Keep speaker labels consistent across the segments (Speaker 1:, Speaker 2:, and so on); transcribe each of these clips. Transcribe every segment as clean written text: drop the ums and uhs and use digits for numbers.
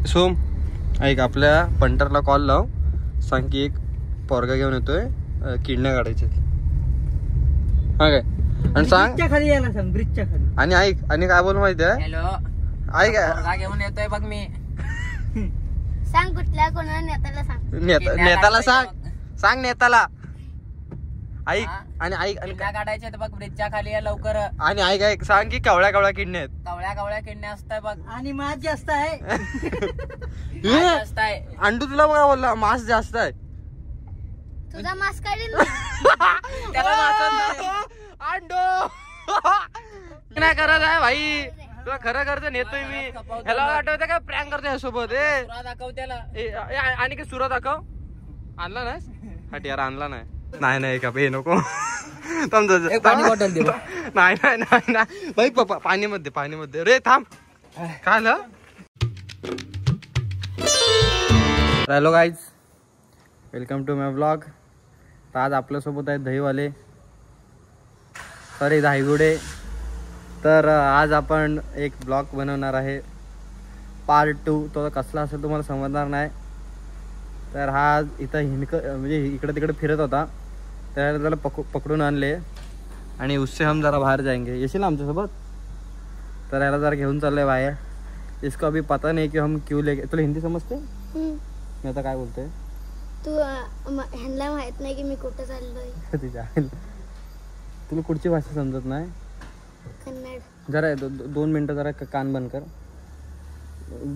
Speaker 1: सोम ऐक, आपल्या पंटरला कॉल लाव, सांग की एक पोरगा घेऊन येतोय, किडण्या काढायचे. हा काय, आणि सांग
Speaker 2: खाली यायला सांग, ब्रिजच्या खाली.
Speaker 1: आणि ऐक, आणि काय बोल माहिती आहे,
Speaker 2: हॅलो
Speaker 1: ऐक
Speaker 2: पोरगा घेऊन येतोय बघ मी.
Speaker 3: सांग कुठल्या कोणाला नेत्याला सांग.
Speaker 1: नेताला सांग नेताला. ऐक आणि ऐक, आणि
Speaker 2: किडण्या काढायच्या बघ ब्रिजच्या खाली या लवकर.
Speaker 1: आणि ऐक सांग की कवळ्या किडण्या आहेत.
Speaker 2: कवळ्या किडण्या असताय बघ. आणि मास जास्त आहे.
Speaker 1: अंडू तुला बघा बोलला मास जास्त आहे.
Speaker 3: तुझा मास काढील
Speaker 1: अंडो नाही करत आहे भाई, तुला खरं करतो नेतोय मी. ह्याला आठवतं का प्रँक करतोय सोबत.
Speaker 2: दाखव त्याला.
Speaker 1: आणि की सुरा दाखव. आणला ना हट यार, आणला नाही का पे नको.
Speaker 2: पाणी बॉटल दे.
Speaker 1: नाही भाई, पाणीमध्ये रे थांब. काय झालं. Hello guys, welcome to my blog. तर आज आपल्यासोबत आहेत दहीवाले, सॉरी धायगुडे. तर आज आपण एक ब्लॉग बनवणार आहे, पार्ट 2. तो कसला असेल तुम्हाला समजणार नाही. तर हा इथं म्हणजे इकडे तिकडे फिरत होता, त्याला त्याला पकडून आणले आणि उससे हम जरा बाहेर जाएंगे. येशील ना आमच्यासोबत. तर याला जरा घेऊन चाललंय बाहेर. इसको अभी पता नहीं कि हम क्यों लेके. तुला हिंदी समजते. मी आता काय बोलतोय,
Speaker 3: तू ह्यांना माहित नाही की मी कुठं चाललोय.
Speaker 1: तुला कुठची भाषा समजत नाही.
Speaker 3: कन्नड.
Speaker 1: जरा 2 मिनिटं जरा कान बंद कर.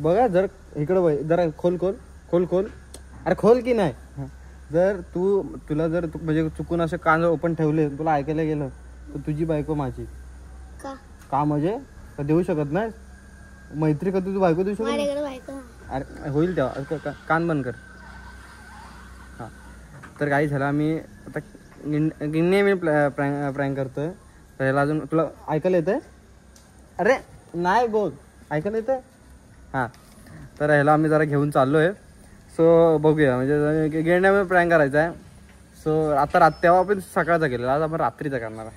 Speaker 1: बघा जर इकडं जरा खोल. अरे खोल की नाही. जर तुला जर म्हणजे चुकून असं कान ओपन ठेवले, तुला ऐकायला गेलं तर तुझी बायको माझी. का म्हणजे देऊ शकत नाही मैत्री का तुझी बायको देऊ शकत. अरे होईल तेव्हा. कान बंद कर. हा तर काही झालं, आम्ही आता गिन्ने मी प्रँक करतोय. तर ह्याला अजून तुला ऐकायला येतंय. अरे नाही बोल, ऐकायला येतंय. हां तर ह्याला आम्ही जरा घेऊन चाललोय. सो बघूया, म्हणजे गेंड्यामध्ये प्रँक करायचा आहे. सो आता तेव्हा आपण सकाळचा केलेला, आज आपण रात्रीचा करणार आहे.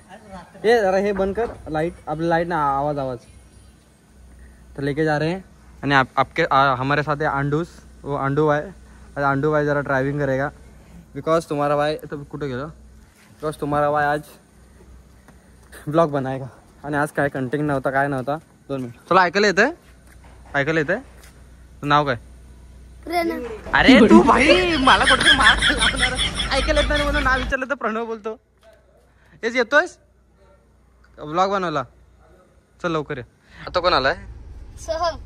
Speaker 1: हे जरा हे बंद कर लाईट, आपली लाईट ना आवाज. तर लेके जा रहे हैं आणि आपके हमारे साथ है अंडू भाई. अंडू भाई जरा ड्राइविंग करेगा बिकॉज तुम्हारा भाई तो कुठे गेलो, बिकॉज तुम्हारा भाई आज ब्लॉग बनाएगा. आणि आज काय कंटेंट नव्हता, काय नव्हता. 2 मिनिट. तुला ऐकायला येतंय. नाव काय. अरे तू भाई मला कुठे ऐकायला येत नाही म्हणून नाव विचारलं तर प्रणव बोलतो. हेच येतोयस ब्लॉग बनवला. चल लवकर ये. आता कोण आलाय.
Speaker 3: सोहम.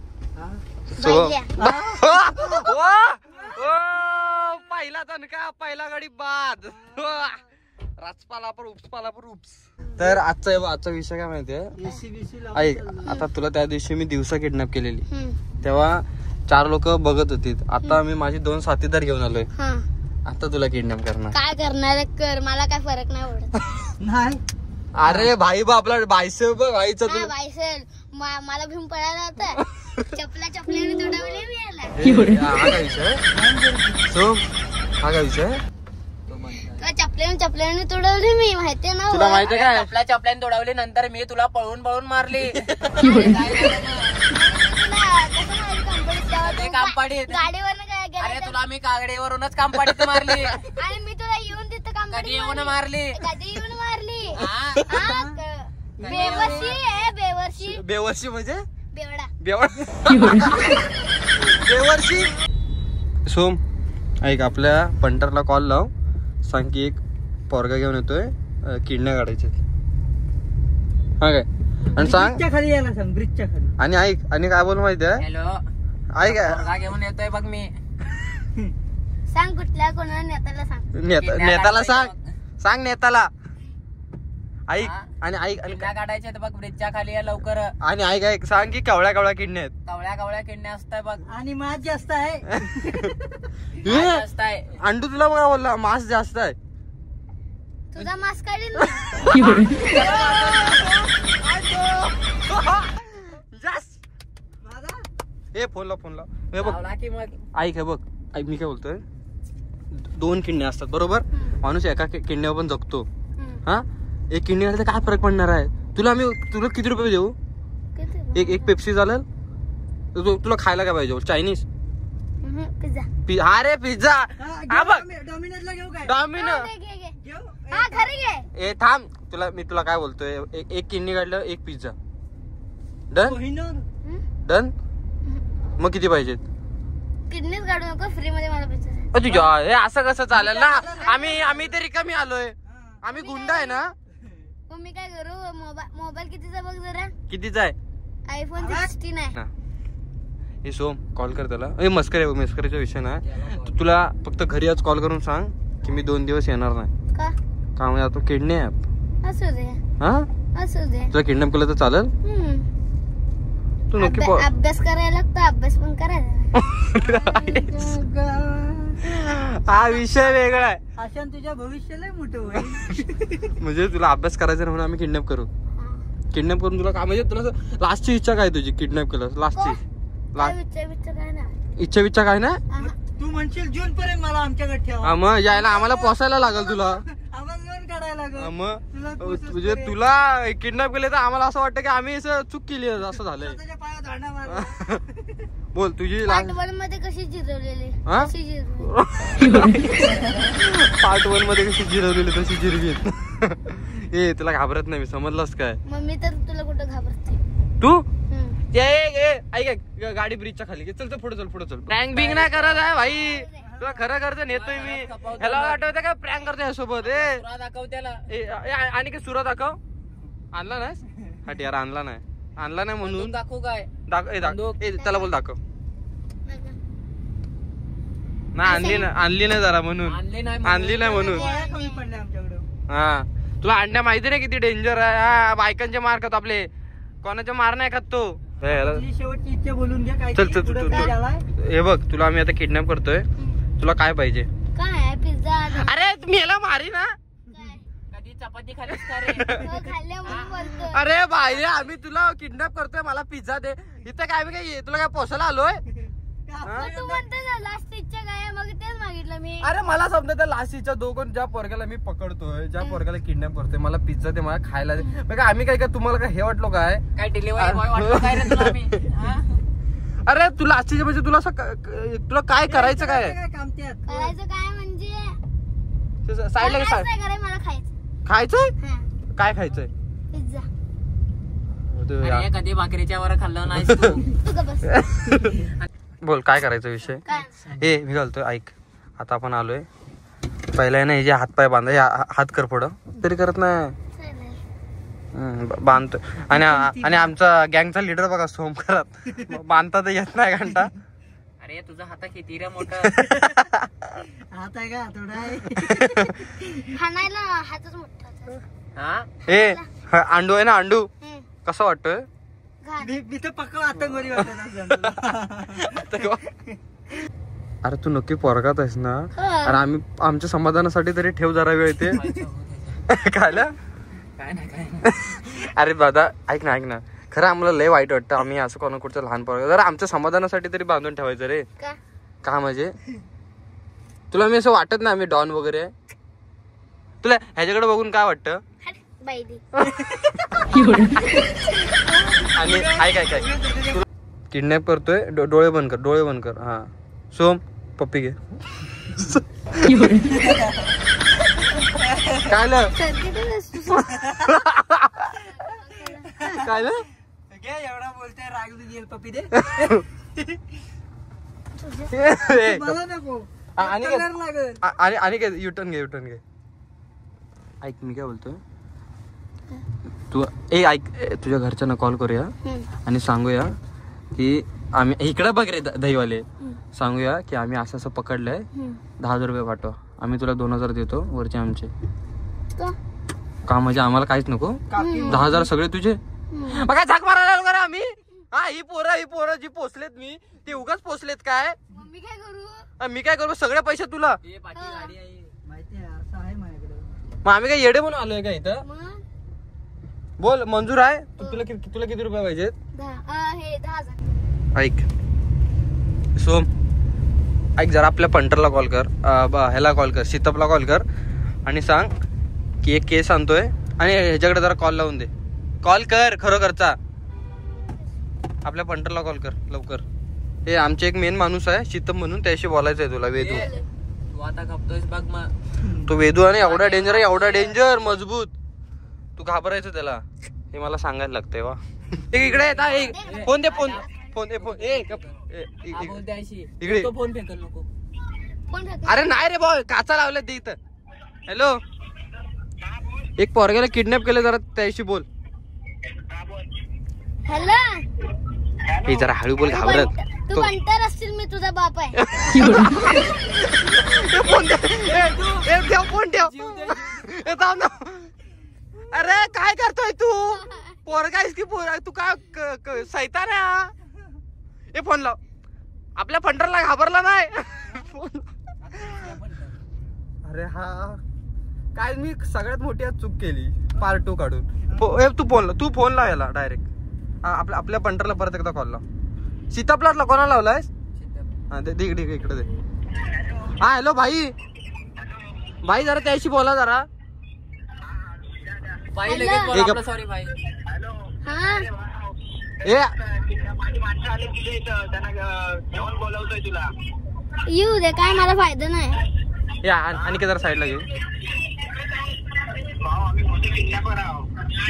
Speaker 1: पहिला तनका, पहिला गडी बाद. राजपाला पर उप्स. तर आजचा विषय काय माहितीये ऐक. आता तुला त्या दिवशी मी दिवसा किडनॅप केलेली, तेव्हा 4 लोक बघत होती. आता मी माझी 2 साथीदार घेऊन आलोय. आता तुला किडनॅप करणार.
Speaker 3: काय करणार कर, मला काय फरक नाही पडत.
Speaker 2: नाही
Speaker 1: अरे भाई बा आपला बायसेप व्हायचं तुला.
Speaker 3: बायसेप मला घेऊन पळायला होता. चपल्याने तोडवले मी याला.
Speaker 1: हा काय विषय सोम, हा काय विषय.
Speaker 3: चपल्याने तोडवली मी, माहितीये ना.
Speaker 1: तुला माहितीये काय.
Speaker 2: चपल्याने तोडवली, नंतर मी तुला पळून मारली.
Speaker 3: गाडीवर काय.
Speaker 2: अरे तुला मी गाडीवरूनच कामपाडीत मारली.
Speaker 3: आणि मी तुला येऊन तिथं काम
Speaker 2: कधी येऊन मारली.
Speaker 1: बेवर्षी म्हणजे
Speaker 3: बेवर्षी.
Speaker 1: सोम ऐक, आपल्या पंटरला कॉल लाव, सांग की एक पोरगा घेऊन येतोय, किडण्या काढायचे. हा काय, आणि सांग
Speaker 2: खाली यायला सांग, ब्रिजच्या खाली.
Speaker 1: आणि ऐक, आणि काय बोल माहिती आहे.
Speaker 2: हॅलो
Speaker 1: ऐक,
Speaker 2: पोरगा घेऊन येतोय बघ मी.
Speaker 3: सांग कुठल्या कोणाला नेत्याला सांग.
Speaker 1: नेताला सांग नेताला. ऐक आणि ऐक,
Speaker 2: किडण्या काढायच्या बघ ब्रिजच्या खाली या लवकर.
Speaker 1: आणि ऐक सांग की कवळ्या किडण्या आहेत.
Speaker 2: कवळ्या किडण्या असताय बघ. आणि मास जास्त आहे.
Speaker 1: अंडू तुला बघा बोलला मास जास्त आहे.
Speaker 3: तुझा मास काढील.
Speaker 1: हे फोन लाव. हे बघ ऐक, हे बग ऐक, मी काय बोलतोय. 2 किडण्या असतात बरोबर. माणूस एका किडण्यावर पण जगतो. हा एक किडनी तर काय फरक पडणार आहे. तुला किती रुपये देऊ. एक पेप्सी चालेल. तुला खायला काय पाहिजे. Chinese
Speaker 3: pizza.
Speaker 1: अरे पिझ्झा हा बघ
Speaker 2: डॉमिनोजला घेऊ काय?
Speaker 1: डॉमिनो
Speaker 2: घेऊ
Speaker 3: हा खरी घे.
Speaker 1: ए थांब मी तुला काय बोलतोय एक किडनी काढलं एक पिझ्झा डन
Speaker 2: कोहिनूर.
Speaker 1: डन मग किती पाहिजेत
Speaker 3: किडनीच काढू नको फ्री मध्ये मला पिझ्झा.
Speaker 1: तुझ्या हे असं कसं चालेल ना आम्ही तरी कमी आलोय आम्ही गुंड आहे ना.
Speaker 3: मग मी काय करू मोबाईल कितीचा बघ जरा.
Speaker 1: कितीचा आहे
Speaker 3: आयफोन 16 आहे.
Speaker 1: हे सोम कॉल कर त्याला ए मस्करीचा विषय ना तुला फक्त घरी आज कॉल करून सांग की मी 2 दिवस येणार नाही
Speaker 3: का
Speaker 1: का म्हणजे तो किडनी आहे
Speaker 3: असू दे
Speaker 1: हा
Speaker 3: असू दे.
Speaker 1: तुला किडनॅप केलं तर चालेल तू नक्की
Speaker 3: अभ्यास करायला लागतो अभ्यास पण करायला.
Speaker 1: हा विषय वेगळा आहे.
Speaker 2: आशान तुझ्या भविष्याला मोठं होईल.
Speaker 1: म्हणजे तुला अभ्यास करायचा म्हणून आम्ही किडनॅप करू किडनॅप करून तुला काय म्हणजे तुला लास्टची इच्छा काय तुझी किडनॅप केलं लास्टची इच्छा काय ना
Speaker 2: तू म्हणशील जून पर्यंत मला आमच्याकडे ठेवा.
Speaker 1: मग यायला आम्हाला पोसायला लागल तुला
Speaker 2: आम्हाला लोन काढायला लागल.
Speaker 1: मग म्हणजे तुला किडनॅप केले तर आम्हाला असं वाटतं की आम्ही असं चूक केली असं झालंय.
Speaker 2: स्वतःच्या पायावर धाडा मारला.
Speaker 1: बोल तुझी
Speaker 3: पार्ट 1 मध्ये कशी जिरवलेली
Speaker 1: हा?
Speaker 3: कशी जिरवली
Speaker 1: पार्ट 1 मध्ये कशी जिरवलेली तशी जिरवी ए तुला घाबरत नाही मी समजलंस काय.
Speaker 3: मम्मी तर तुला कुठं घाबरते.
Speaker 1: तू ऐक गाडी ब्रिजच्या खाली चल पुढे चल प्रँक बिंग नाही करत आहे भाई तुला खरं करतो नेतोय मी ह्याला आठवतं का प्रँक करतोय सोबत
Speaker 2: दाखव त्याला.
Speaker 1: आणि काय सुरा दाखव आणला नाही हट यार आणला नाही म्हणून
Speaker 2: दाखवू काय?
Speaker 1: त्याला बोल दाखव नाही आणली नाही जरा म्हणून आणली नाही म्हणून
Speaker 2: कमी पडले आमच्याकडे.
Speaker 1: हा तुला अंड्या माहिती नाही किती डेंजर आहे हा बायकांचे मार खात आपले कोणाचे मार नाही खात तो.
Speaker 2: तुझी शेवटची इच्छा बोलून घ्या काय
Speaker 1: चल हे बघ तुला आम्ही आता किडनॅप करतोय तुला काय पाहिजे.
Speaker 3: काय पिझ्झा
Speaker 1: अरे मी याला मारी ना
Speaker 2: कधी चपाती खालीस का रे?
Speaker 3: खाल्ल्या म्हणून बोलतोय.
Speaker 1: अरे भाई आम्ही तुला किडनॅप करतोय मला पिझ्झा दे इथं काय काय तुला काय पोसायला आलोय.
Speaker 3: तू म्हणतो ना लास्ट इच्छा काय मग तेच मागितलं मी.
Speaker 1: अरे मला समजा त्या लाशीच्या दोघं ज्या पोरग्याला मी पकडतोय ज्या पोरग्याला किडनॅप करतोय मला पिझ्झा दे मला खायला दे मग आम्ही काय तुम्हाला काय हे वाटलो काय
Speaker 2: डिलिव्हरी बॉय वाटलं काय रे तुला मी?
Speaker 1: अरे तू लाशीच्या म्हणजे तुला तुला काय करायचं काय
Speaker 3: करायचं काय म्हणजे
Speaker 1: साईडला
Speaker 3: नाही करायचं मला
Speaker 1: खायचंय
Speaker 3: खायचं.
Speaker 1: काय खायचंय
Speaker 3: पिझ्झा
Speaker 2: कधी भाकरीच्या वर खाल्लं नाही तू.
Speaker 3: तू का बस.
Speaker 1: बोल काय करायचा विषय ए मी घालतोय ऐक आता आपण आलोय पहिला आहे ना हे जे हातपाय बांधा हात कर पुढं तरी करत नाही बांधतोय आणि आमचा गँगचा लीडर बघा सोमकरात बांधता तर येत नाही घंटा.
Speaker 2: अरे तुझा हात किती रे मोठा हात आहे का थोडा आहे.
Speaker 3: खाणायला हातच मोठा.
Speaker 1: ए अंडू आहे ना अंडू कसं वाटतोय
Speaker 2: मी तर पक्का आतंकवादी वाटत.
Speaker 1: अरे तू नक्की पोरगात आहेस ना अरे आम्ही आमच्या समाधानासाठी तरी ठेव जरा वेळ ते खायला
Speaker 2: काय नाही
Speaker 1: अरे दादा ऐक ना खरं आम्हाला लय वाईट वाटतं आम्ही असं कोणा कुठचं लहान पोरगा जरा आमच्या समाधानासाठी तरी बांधून ठेवायचं रे. का म्हणजे तुला मी असं वाटत नाही आम्ही डॉन वगैरे तुला ह्याच्याकडे बघून काय वाटतं आणि ऐक किडनॅप करतोय डोळे बंद कर हा सोम पप्पी घे काय
Speaker 2: एवढा बोलतोय राग गेल पप्पी दे मला नको
Speaker 1: आणि काय युटर्न घे ऐक मी काय बोलतोय तू ऐक तुझ्या घरच्यांना कॉल करूया आणि सांगूया की आम्ही इकडे बघ रे दहीवाले सांगूया की आम्ही असं पकडलंय 10,000 रुपये पाठवा आम्ही तुला 2,000 देतो वरचे आमचे का म्हणजे आम्हाला काहीच नको 10,000 सगळे तुझे मग काय झाक मारायला लागलो आम्ही हा ही पोरं जी पोचलेत मी ते उगाच पोचलेत काय मी काय करू सगळे पैसे तुला
Speaker 2: माहिती आहे असं आहे माझ्याकडे.
Speaker 1: मग आम्ही काय येडे म्हणून आलोय का इथं बोल मंजूर आहे तुला किती रुपये पाहिजेत
Speaker 3: 10,000.
Speaker 1: ऐक सोम ऐक जरा आपल्या पंटरला कॉल कर ह्याला कॉल कर सीतपला कॉल कर आणि सांग की एक केस आणतोय आणि ह्याच्याकडे जरा कॉल लावून दे कॉल कर खरोखरचा आपल्या पंटरला कॉल कर लवकर हे आमचे एक मेन माणूस आहे शीतम म्हणून, त्याशी बोलायचं आहे तुला. वेदू
Speaker 2: तू आता खपतोयस बघ मग.
Speaker 1: तो वेदू आणि एवढा डेंजर आहे, एवढा डेंजर मजबूत, तू घाबरायचं त्याला, हे मला सांगायला लागतंय. वा इकडे फोन दे, फोन फोन दे, फोन इकडे.
Speaker 2: फोन फेकल नको.
Speaker 1: अरे नाही रे भाऊ, काचा लावल्या ते इथं. हॅलो, एक पोरग्याला किडनॅप केलं, जरा त्याशी बोल.
Speaker 3: हॅलो,
Speaker 1: हे जरा हळू बोल, घाबरत.
Speaker 3: तू म्हणतर असतील मी तुझा बाप आहे.
Speaker 1: फोन ठेव, फोन ठेव. अरे काय करतोय तू, पोरगा आहेस की पोर, तू काय सैतान आहे हा? हे फोन लाव, आपल्या फंडरला घाबरला नाही. अरे हा काय, मी सगळ्यात मोठी आज चूक केली, पार्ट 2 काढून. तू फोन लाव याला डायरेक्ट, आपल्या पंटरला परत एकदा कॉल लाव. सीताप्लॉटला कोणाला लावलायस? हा दे इकडे दे. हा हॅलो भाई, भाई जरा त्याशी बोला जरा.
Speaker 2: भाई लगेच बोला आपला, सॉरी भाई.
Speaker 3: हा येऊ दे, काय मला फायदा नाही.
Speaker 1: आणि जरा साईडला घे.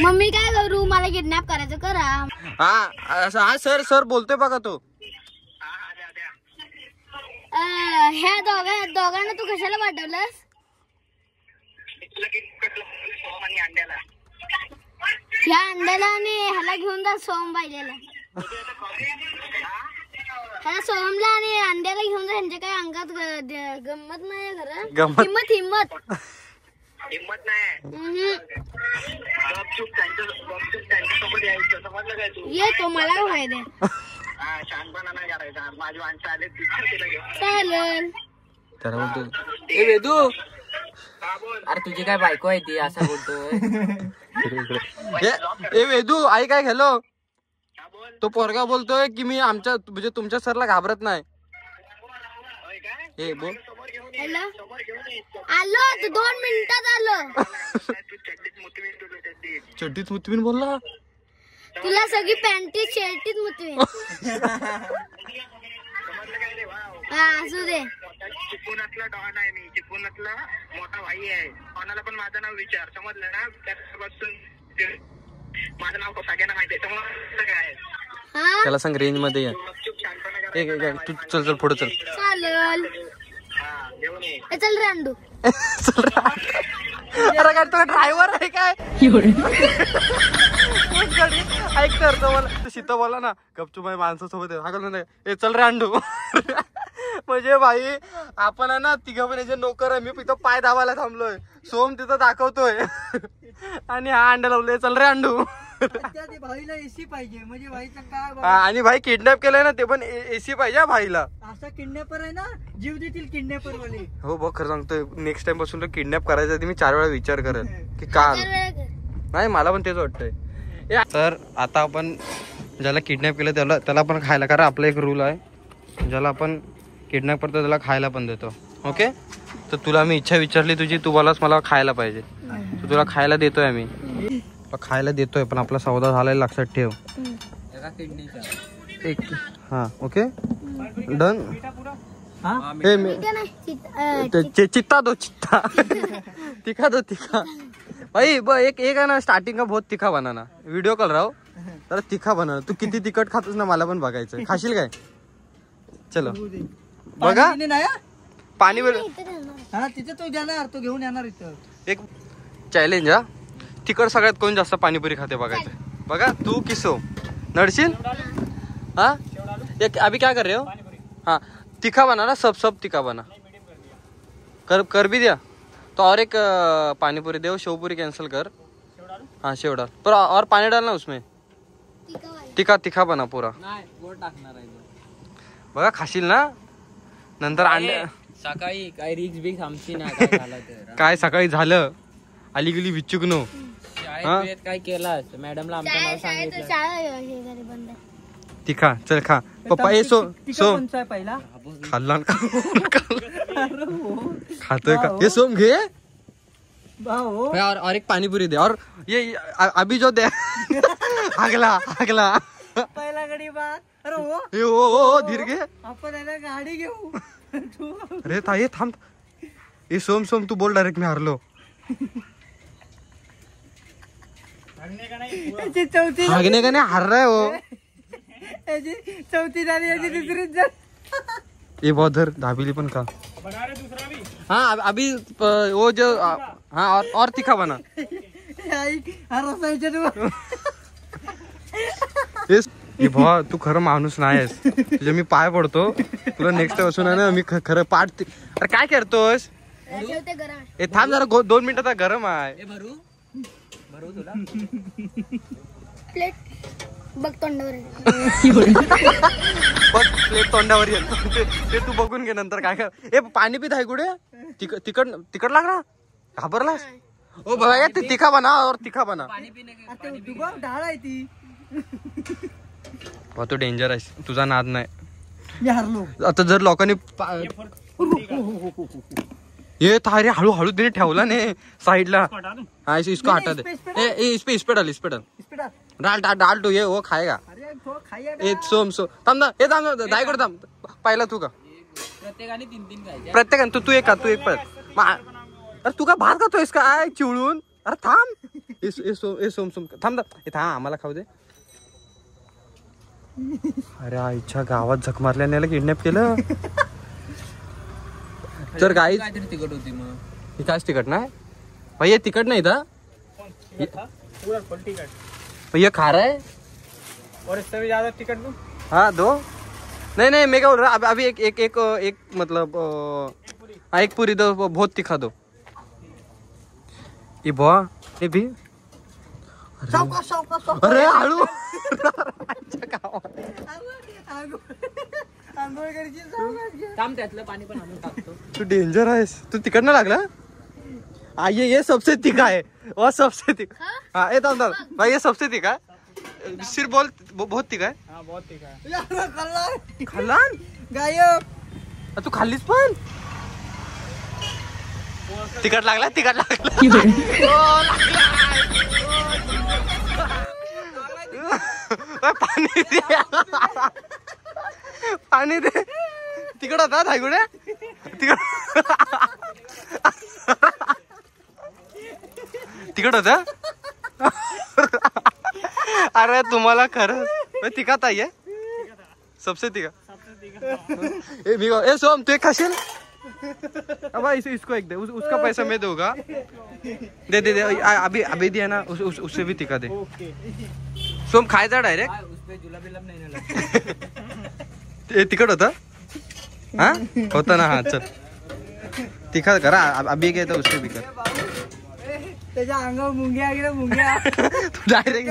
Speaker 3: मम्मी काय करू, मला किडनॅप करायचं करा.
Speaker 1: हा सर बोलतोय बघा तो.
Speaker 3: ह्या दोघांना तू कशाला पाठवलंस? ह्या अंड्याला आणि ह्याला घेऊन जा सोहम पाहिजेला. ह्याला सोहमला आणि अंड्याला घेऊन जा. ह्यांच्या काय अंगात गंमत नाही खरं, हिम्मत येतो, मला काय फायदा. चालेल.
Speaker 2: ए वेदू, अरे तुझी काय बायको आहे ती, असं बोलतोय.
Speaker 1: ए वेदू आई काय गेलो, तो पोरगा बोलतोय की मी आमच्या म्हणजे तुमच्या सरला घाबरत नाही. ए बोल.
Speaker 3: हॅलो, आलो, तू 2 मिनिटात आलो.
Speaker 1: चड्डीत मुतवीन बोलला,
Speaker 3: तुला सगळी पॅन्टी शर्टीत मुतवीन. हा असू दे.
Speaker 4: चिपळूणातला डॉन आहे मी, चिपळूणातला मोठा भाई आहे. कोणाला पण माझं नाव विचार, समजलं ना? त्यापासून माझं नाव सगळ्यांना माहिती आहे, समजलं काय?
Speaker 1: त्याला सांग रेंज मध्ये या. तू चल पुढे चल.
Speaker 3: चालेल, चल रे अंडू.
Speaker 1: अरे काय तुला ड्रायव्हर आहे काय? ऐक तर तो सीता बोला ना, गपचूप माणसासोबत ए चल रे अंडू. म्हणजे भाई आपण आहे ना तिघं पण याचे नोकर आहे. मी तिथं पाय दाबायला थांबलोय, सोम तिथं दाखवतोय आणि हा अंडा लावलोय, चल रे अंडू.
Speaker 2: भाईला एसी पाहिजे, म्हणजे भाईचं काय.
Speaker 1: आणि भाई किडनॅप केलंय ना, ते पण एसी पाहिजे भाईला.
Speaker 2: असा किडनॅपर आहे ना, जीव देतील किडनॅपर वाले.
Speaker 1: हो बघ, खरं सांगतोय, नेक्स्ट टाइम पासून किडनॅप करायच्या आधी मी 4 वेळा विचार करेल की का नाही. मला पण तेच वाटतंय. तर आता आपण ज्याला किडनॅप केलं त्याला पण खायला, कारण आपला एक रूल आहे, ज्याला आपण किडनॅप करतो त्याला खायला पण देतो. ओके, तर तुला मी इच्छा विचारली तुझी, तू बोलास मला खायला पाहिजे, तर तुला खायला देतोय आम्ही, खायला देतोय. पण आपला सौदा झालाय, लक्षात ठेव. एक हा ओके डन. चित्ता दो चित्ता. तिखा दो तिखा भाई. एक है ना, स्टार्टिंग का बहुत तिखा बनाना, वीडियो कॉल राव तर तिखा बनव. तू किती तिखट खातोस ना, मला पण बघायचं. खाशील काय? चलो बघा, पाणी
Speaker 2: तिथे तो जाणार, तो घेऊन येणार इथं.
Speaker 1: एक चॅलेंज हा, तिखट सगळ्यात कोण जास्त पाणीपुरी खाते बघायचं. बघा तू किसो नडशील. हाँ एक अभी क्या कर रहे हो? हाँ तीखा बना ना, सब तीखा बना. कर भी दिया तो और एक पानीपुरी दे, शेवपुरी कैंसिल कर. हाँ शेव डाल, पर और पानी डालना उसमें. तीखा बना पूरा. बघा खाशील ना नंतर. अंडे
Speaker 2: सकाळी काय रिक्स बिक्स आमची ना,
Speaker 1: काय सकाळी झालं आली गेली विचूक नो.
Speaker 2: काय केलं मॅडमला आमचं नाव सांगितलं.
Speaker 1: तिखा चल खा पप्पा. ये सोम
Speaker 2: पहिला
Speaker 1: खाल्ला खातोय का? ये सोम घे और एक पानीपुरी दे. और ये अभी जो दे. अगला
Speaker 2: पहिला गडी बात
Speaker 1: ए ओ धीर घे.
Speaker 2: आपण याला गाडी घेऊ.
Speaker 1: अरे ताई थांब. ए सोम तू बोल डायरेक्ट मी हारलो.
Speaker 2: चौथी
Speaker 1: हागणे का नाही हार रहा हो.
Speaker 2: चौथी झाली याची दुसरीच झाली.
Speaker 1: ये बहुत धर दाबेली पण खा. हाँ अभी वो जो हाँ और तीखा बना. ये भावा तू खरं माणूस नाहीस. तुझे मी पाय पडतो. तुला नेक्स्ट असून आहे ना मी खरं पाठ. अरे काय करतोस. ए थांब जरा 2 मिनिटं तर गरम आहे.
Speaker 2: भरू तुला
Speaker 3: प्लेट बघ तोंडावर.
Speaker 1: बघ प्लेट तोंडावर येतो ते तू बघून घे नंतर काय कर. ए पाणी पित आहे कुठे. तिकट लागला घाबरलास. ओ बघा ते तिखा बना और तिखा बना.
Speaker 2: डाळ आहे ती.
Speaker 1: तू डेंजर आहेस. तुझा नाद नाही.
Speaker 2: मी हारलो.
Speaker 1: आता जर लोकांनी ये थारे हळूहळू तिने ठेवला नाही साइडला. हाँ इसको हटा दे. इस पे डाल डाल तो ये वो खाएगा. ए सोम थांब ना. हे थांब दाईकडे थांब. पाहिला तू का
Speaker 2: प्रत्येकाने 3 खायचे.
Speaker 1: प्रत्येकाने तू एक का तू एक पण. अरे तू का भात खातोयस काय चिवळून. अरे थांब. सोम थांब थांब आम्हाला खाऊ दे. अरे आईच्या गावात झक मारल्याने याला किडनॅप केलं. तर गाई
Speaker 2: तिकट होती मग.
Speaker 1: ही काच तिकट नाही भाई. ये तिकट नहीं था. ये खारा है
Speaker 2: और इससे भी ज्यादा टिकट दूं.
Speaker 1: हाँ दो. नहीं मैं क्या बोल रहा अभी एक मतलब एक पूरी दो. बहुत तीखा दो. ये बुआ ये भी. अरे हळू.
Speaker 2: थांब त्यातलं पाणी पण आणून टाकतो.
Speaker 1: तू डेंजर आहेस. तू तिकट ना लागला. ये सबसे तीखा है. वो सबसे तीखा. हाँ ये थांब भाई ये सबसे तीखा. सिर्फ बोल बहुत तीखा है.
Speaker 2: हाँ बहुत तीखा है.
Speaker 1: खाल्ला
Speaker 2: गायब.
Speaker 1: तू खाल्लीस पण. तिकट लागला. पाणी दे. पाणी दे. तिकड होता धायगुडे. तिकड होता. अरे तुम्हाला खरं तिखा ताई सबसे तीखा. ए सोम तू एक खाशील. अब इसको एक दे. उसका पैसा मैं दूंगा. दे अभी दिया ना. उससे भी तीखा दे. सोम खायचा डायरेक्ट. तिखट होता. हाँ होता ना. हाँ चल तीखा करा. अभी गए तो उससे भी कर.
Speaker 2: त्याच्या अंगावर मुंग्या मुंग्या.
Speaker 1: डायरेक्ट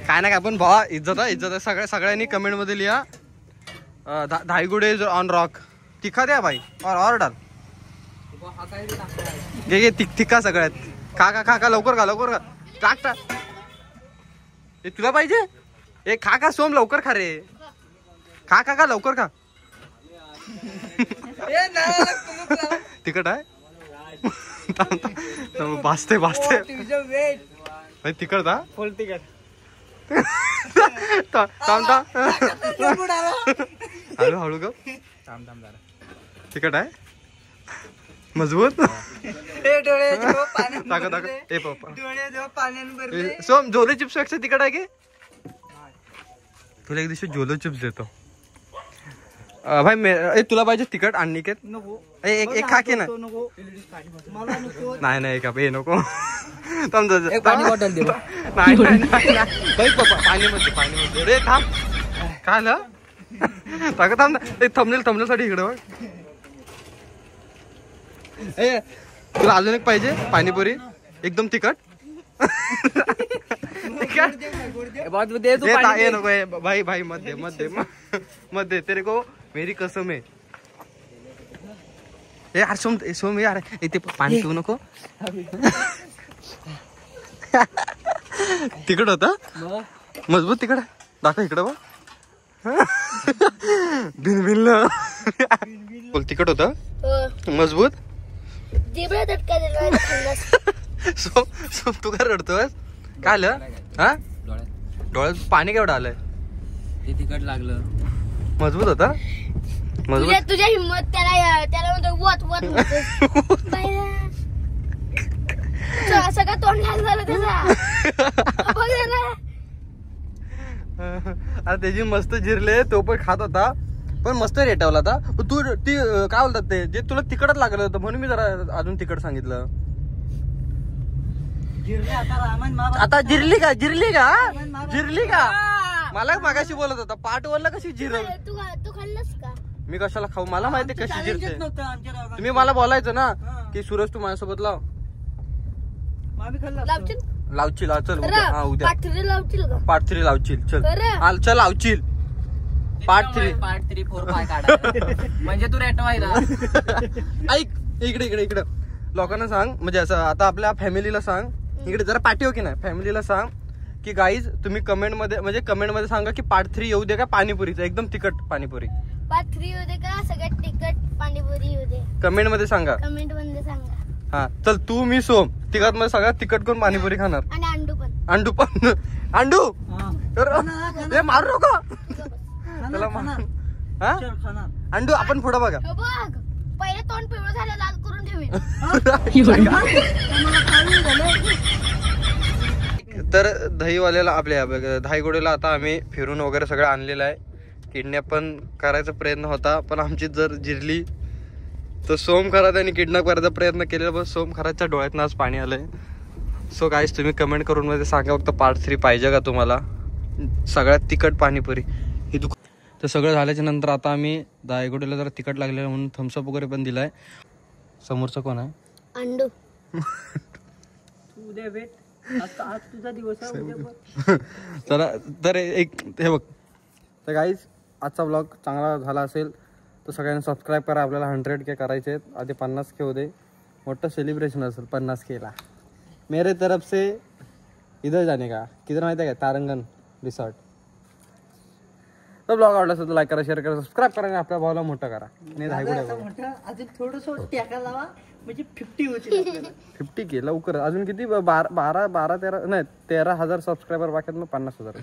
Speaker 1: काय ना काय पण भावा इज्जत आहे. सगळ्यांनी कमेंट मध्ये लिहा धायगुडे ऑन रॉक. तिखा द्या भाई और डाल. घे तिखा सगळ्यात. खा लवकर खा. टाक. हे तुला पाहिजे. ए खा सोम लवकर खा रे. खा लवकर खा. तिखट आहे. भाजते तिखट था.
Speaker 2: फुल तिकट.
Speaker 1: हळू ग. तिखट आहे. मजबूत. सोम झोलो चिप्स पेक्षा तिखट आहे की. तुला एक दिवशी झोलो चिप्स देतो भाई. तुला पाहिजे तिखट आणि के
Speaker 2: नको.
Speaker 1: एक खा के ना. नाही का हे नको.
Speaker 2: पाणी बॉटल दे.
Speaker 1: नाही पाणी मध्ये रे थांब. काय आलं थांब. थंबनेल साठी इकडे बघ. ए तुला अजून एक पाहिजे पाणीपुरी एकदम तिखट. नको भाई मध्ये तेरे को मेरी कसम है. यार सोम यार इथे पाणी पिऊ नको. तिकड होता मजबूत. तिकड दाखव इकडं बघ. बिनबिनल बोल. तिकट होता मजबूत. सोम तू काय रडतोय. काय आलं. हा डोळ्यात पाणी केवढं आलंय.
Speaker 2: ते तिकट लागलं.
Speaker 1: मजबूत होता मजबूत.
Speaker 3: तुझ्या हिंमत त्याला म्हणतो वत वत सगळं तोंड लाल झालं त्याचा बघ ना.
Speaker 1: अरे त्याची मस्त जिरले तो पण खात होता पण मस्त रेटावला होता. तू ती काय बोलतात ते जे तुला तिकडच लागलं होतं म्हणून मी जरा अजून तिकड सांगितलं. आता जिरली का जिरली का जिरली का मला मागाशी बोलत होता पाठ वरला कशी जिरल.
Speaker 3: तू खाल्लंस का?
Speaker 1: मी कशाला खाऊ मला माहिती कशी जिरते. तुम्ही मला बोलायचं ना की सूरज तू माझ्यासोबत लाव लावशील चल उद्या उद्या
Speaker 3: पाठरी लावशील का?
Speaker 1: पाठ 3 लावशील चल चल लावशील पार्ट 3
Speaker 2: 4 5 काढा म्हणजे तू रेटवायला.
Speaker 1: ऐक इकडे लोकांना सांग म्हणजे असं आता आपल्या फॅमिलीला सांग इकडे जरा पाठी हो की नाही फॅमिलीला सांग की गाईज तुम्ही कमेंट मध्ये सांगा की पार्ट 3 येऊ दे का पाणीपुरीचं एकदम तिखट पाणीपुरी.
Speaker 3: पार्ट 3 येऊ दे का सगळ्यात तिखट पाणीपुरी येऊ दे
Speaker 1: कमेंट मध्ये सांगा.
Speaker 3: कमेंट मध्ये सांगा.
Speaker 1: हा चल तू मी सोम तिघात मध्ये सगळ्यात तिखट करून पाणीपुरी खाणार.
Speaker 3: आणि
Speaker 1: अंडू पण अंडू मारू नका चला हा अंडू आपण पुढं बघा.
Speaker 3: बघ पहिले तोंड पिवळं झालं लाल करून ठेवेल.
Speaker 1: तर दहीवाल्याला आपल्या दहीगोडीला आता आम्ही फिरून वगैरे सगळं आणलेलं आहे. किडनॅप पण करायचा प्रयत्न होता पण आमची जर जिरली तर सोम खरात आणि किडनॅप करायचा प्रयत्न केलेला पण सोम खरातच्या डोळ्यातनं आज पाणी आलंय. सो गाईज तुम्ही कमेंट करून मध्ये सांगा फक्त पार्ट 3 पाहिजे का तुम्हाला सगळ्यात तिखट पाणीपुरी ही तर सगळं झाल्याच्या नंतर आता आम्ही दायगोडीला जरा तिखट लागलेलं म्हणून थम्सअप वगैरे पण दिलाय. समोरचं कोण आहे?
Speaker 3: अंडू.
Speaker 2: उद्या भेट आज तुझा दिवस आहे.
Speaker 1: चला तर एक हे बघ तर गाईज आजचा ब्लॉग चांगला झाला असेल तर सगळ्यांनी सबस्क्राईब करा. आपल्याला 100K करायचे आहेत. आधी 50K होते मोठं सेलिब्रेशन असेल 50Kला. मेरे तरफ से इधर जाने का किधर माहिती आहे का तारंगण रिसॉर्ट. तो ब्लॉग आवडला असेल तर लाईक करा शेअर करा सबस्क्राईब करा आणि आपल्या भावाला मोठं करा.
Speaker 2: अजून थोडस टाका लावा म्हणजे 50 होतील.
Speaker 1: 50K लवकर अजून किती 12 13 नाही 13,000 सबस्क्रायबर बाकी आहेत मग 50,000.